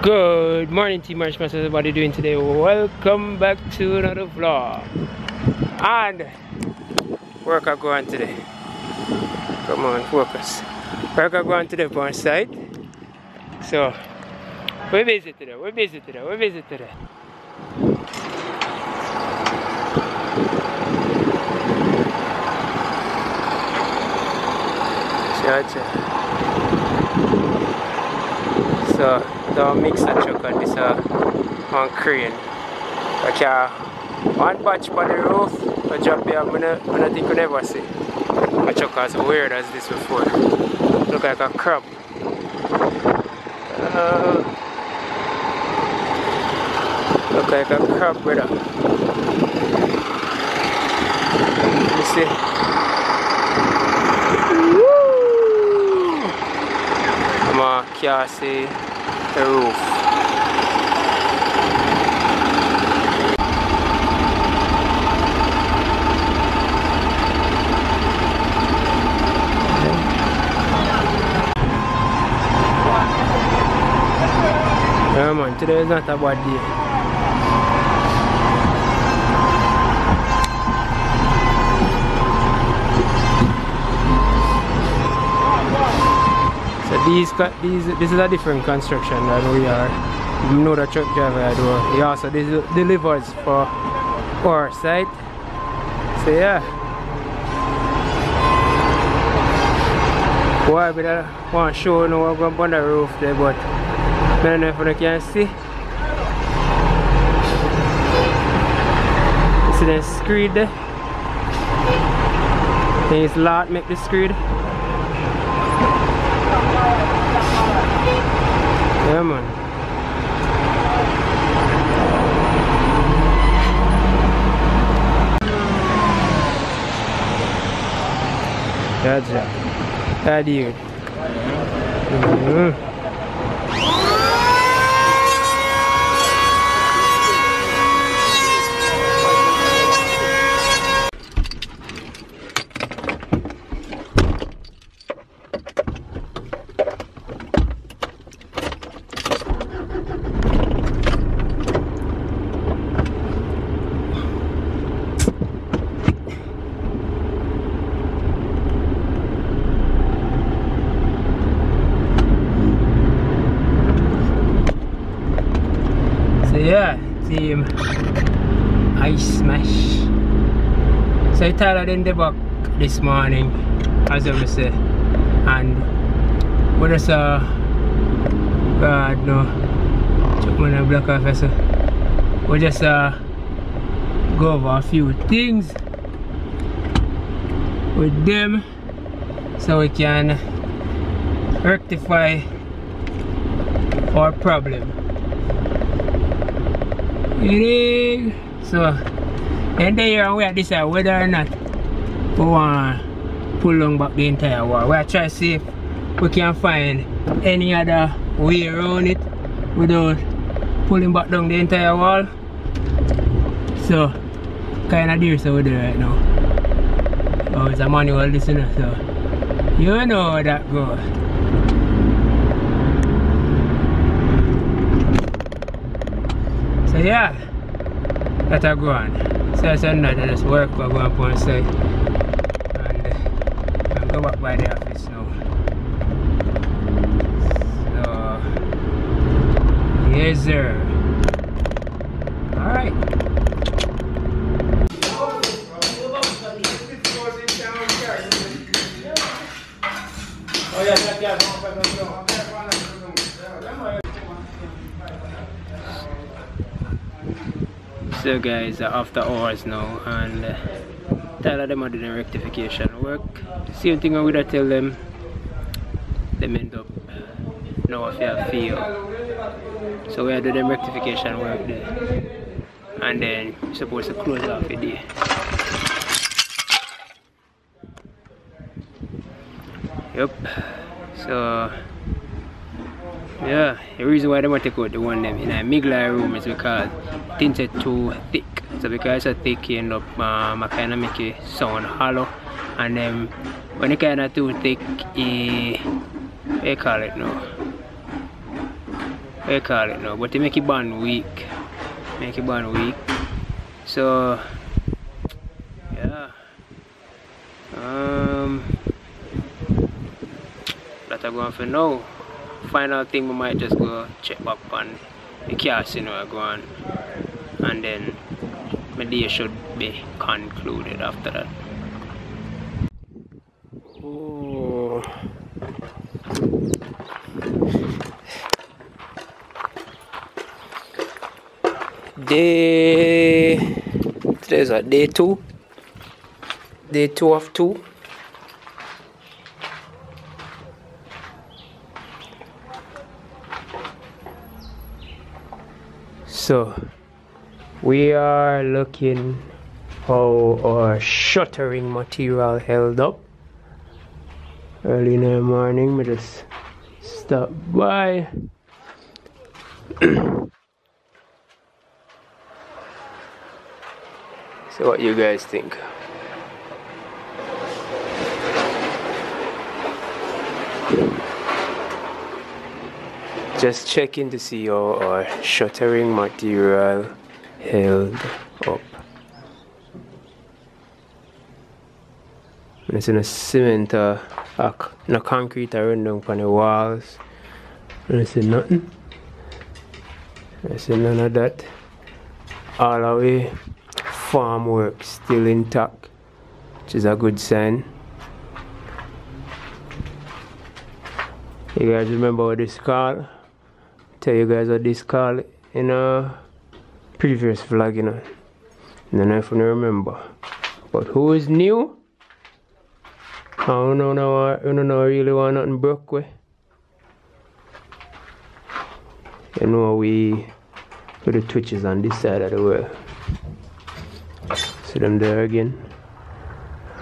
Good morning, Team Ismash. How's everybody doing today? Welcome back to another vlog. And work are going today. Come on, focus. Work are going today on site. So we're busy today. We're busy today. We're busy today. So don't mix that truck on this one crane. Okay, one patch on the roof, a drop here, I don't think you never see a truck as weird as this before. Look like a crab. Look like a crab, brother. You see? I can't see the roof. Yeah man, today is not a bad day. This is a different construction than we are. You know the truck driver I do. He also delivers for our site. So yeah. Boy, but I want to show you what's going on the roof there, but I don't know if you can see. You see the screed there? Then his lot make the screed. Yeah man. That's it. That dude. Yeah, team Ismash. So I tired in the back this morning, as I say, and we just God no, check my black officer. We just go over a few things with them, so we can rectify our problem. So, and there we decide whether or not we want to pull on back the entire wall. We are trying to see if we can find any other way around it without pulling back down the entire wall. So, kind of there, so we do right now. Oh, it's a manual listener, so you know how that goes. So yeah, that I go on. So I said that I just work for going up on site and go back by the office now. So yes sir. Alright. Oh yeah, so guys, after hours now, and tell them I did the rectification work. Same thing I would have tell them. They end up now if you fail. So we are doing them rectification work there, and then we're supposed to close off the day. Yep. So yeah, the reason why they want to take out the one them in a migla room is because things are too thick. So because it's thick, you end up kind of make it sound hollow, and then when it kind of too thick, what you call it now? what you call it now, but they make it band weak. Make it band weak. So yeah. That I going for now. Final thing, we might just go check back on the casting where I go on, and then my day should be concluded after that. Oh. Today's what, day 2? Day 2 of 2. So we are looking how our shuttering material held up. Early in the morning, we just stop by. So what you guys think? Just checking to see how our shuttering material held up. It's in a cement, no concrete around down on the walls. I see nothing. I see none of that. All the way, farm work still intact, which is a good sign. You guys remember what this called? Tell you guys what this called in a previous vlog, you know. I don't know if you remember. But who is new? I don't know really want nothing broke with. You know we put the twitches on this side of the world. See them there again.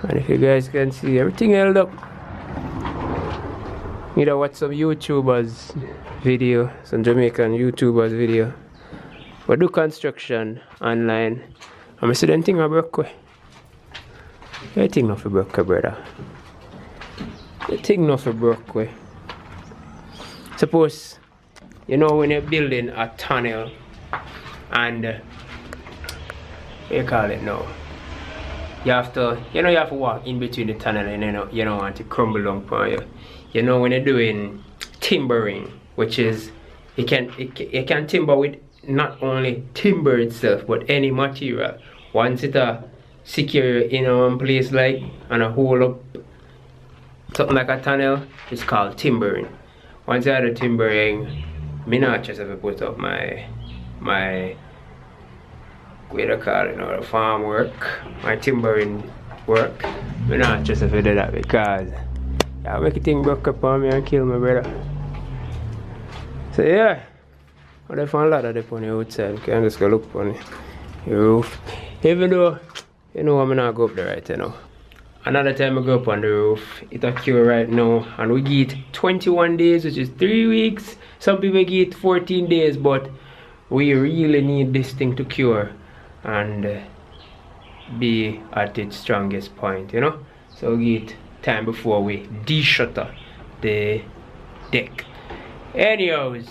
And if you guys can see, everything held up. You know watch some YouTubers video, some Jamaican YouTubers video. But do construction online. And I see them thing I broke with. I think not for broke, brother. I think not for broke way. Suppose, you know when you're building a tunnel and what you call it now? You have to walk in between the tunnel and you don't want to crumble down for you. You know when you're doing timbering, which is you can timber with not only timber itself but any material. Once it secure in one place like and a hole up something like a tunnel, it's called timbering. Once I have the timbering, me not just have to put up my what do you call it, the farm work, my timbering work. Me not just have to do that because I make a thing broke up on me and kill my brother. So yeah, I found a lot of them on the outside. Okay, I'm just gonna look on the roof. Even though you know I'm not go up there right now. Another time I go up on the roof, it occur right now, and we get 21 days, which is 3 weeks. Some people get 14 days, but we really need this thing to cure and be at its strongest point, you know. So we get time before we de-shutter the deck. Anyways,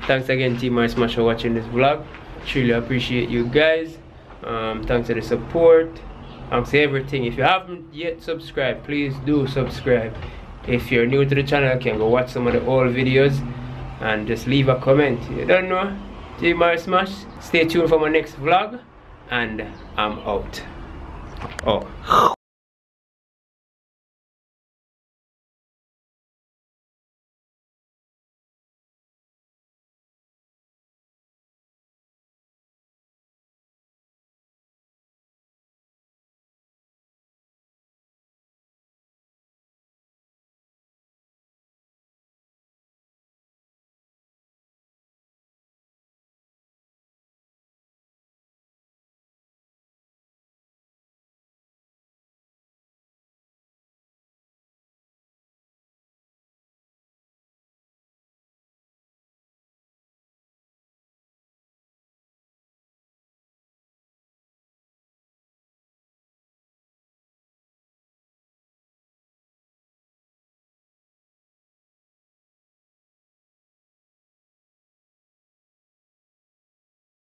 thanks again Team Ismash for watching this vlog. Truly appreciate you guys. Thanks for the support. Thanks for everything. If you haven't yet subscribed, please do subscribe. If you're new to the channel, you can go watch some of the old videos and just leave a comment. You don't know? Team Ismash. Stay tuned for my next vlog, and I'm out. Oh.